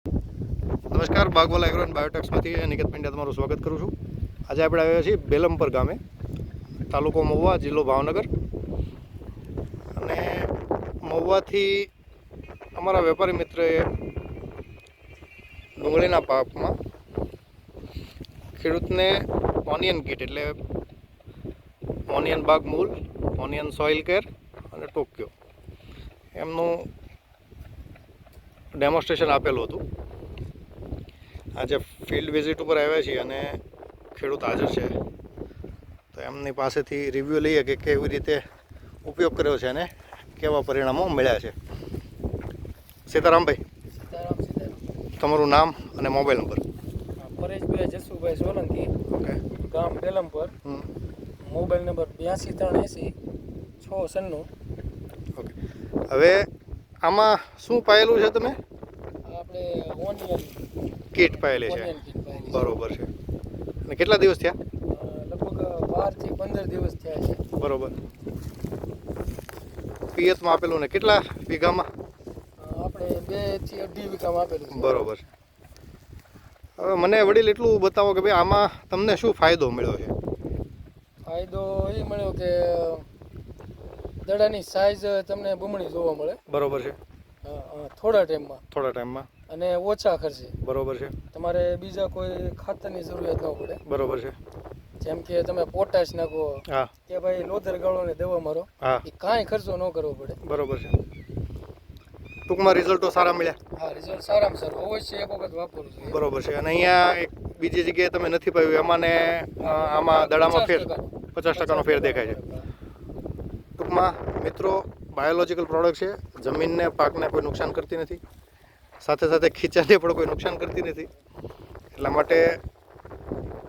નમસ્કાર, બાગવાલા agro and બાયોટેક્સમાંથી Niket Pandya તમારું સ્વાગત કરું છું. આજે આપણે આવ્યા છીએ બેલમપર ગામે, તાલુકો મહુવા, જિલ્લો ભાવનગર. અને મહુવાથી અમારા વેપારી મિત્રએ ડુંગળીના પાકમાં ખેડૂતને ઓનિયન કીટ એટલે ઓનિયન બાગ મૂલ, ઓનિયન સોઇલ કેર અને ટોક્યો એમનું ડેમોન્સ્ટ્રેશન આપેલું હતું. આજે ફિલ્ડ વિઝિટ ઉપર આવ્યા છીએ અને ખેડૂત હાજર છે, તો એમની પાસેથી રિવ્યૂ લઈએ કે કેવી રીતે ઉપયોગ કર્યો છે અને કેવા પરિણામો મળ્યા છે. સીતારામભાઈ, તમારું નામ અને મોબાઈલ નંબર. પરેશભાઈ જસુભાઈ સોલંકી, ઓકે. ગામ બેલમપર, મોબાઈલ નંબર 82 380 696. ઓકે. હવે આમાં શું પાયેલું છે તમે? આપણે ઓનિયન કીટ પાયેલી છે. ઓનિયન કીટ પાયેલી છે. બરોબર છે. અને કેટલા દિવસ થયા? લગભગ 12 થી 15 દિવસ થયા છે. બરોબર. પિયતમાં આપેલું ને કેટલા વીઘામાં? આપણે 2 થી 2.5 વીઘામાં આપેલું છે. બરોબર. હવે મને વડીલ એટલું બતાવો કે ભાઈ આમાં તમને શું ફાયદો મળ્યો છે? ફાયદો એ મળ્યો કે દડાની સાઈઝ તમને બમણી જોવા મળે. બરોબર છે. થોડા ટાઈમમાં અને ઓછા ખર્ચે. બરોબર છે. તમારે બીજા કોઈ ખાતરની જરૂરિયાત ન પડે. બરોબર છે. જેમ કે તમે પોટાશ નાખો હા, કે ભાઈ લોધર ગાળો ને દવા મારો, હા, એ કાંઈ ખર્ચો ન કરવો પડે. બરોબર છે. ટૂંકમાં રિઝલ્ટો સારા મળ્યા. હા, રિઝલ્ટ સારામાં સારું અવશ્ય એક વખત વાપરવું જોઈએ. બરોબર છે. અને અહીંયા એક બીજી જગ્યાએ તમે નથી પાયું, એમાં ને આમાં દડામાં ફેર 50% ફેર દેખાય છે. ટૂંકમાં મિત્રો, બાયોલોજિકલ પ્રોડક્ટ છે, જમીનને પાકને કોઈ નુકસાન કરતી નથી, સાથે સાથે ખીચાને પણ કોઈ નુકસાન કરતી નથી. એટલા માટે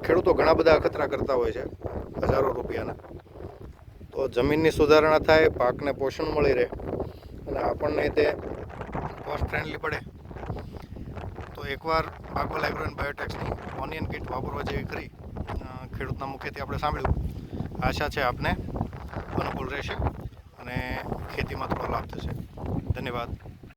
ખેડૂતો ઘણા બધા અખતરા કરતા હોય છે, હજારો રૂપિયાના. તો જમીનની સુધારણા થાય, પાકને પોષણ મળી રહે અને આપણને તે કોસ્ટ ફ્રેન્ડલી પડે, તો એકવાર બાગવાલા એગ્રો એન્ડ બાયોટેક્સની ઓનિયન કીટ વાપરવા જેવી કરી ખેડૂતના મુખેથી આપણે સાંભળ્યું. આશા છે આપને અનુકૂળ રહેશે અને ખેતીમાં થોડો લાભ થશે. ધન્યવાદ.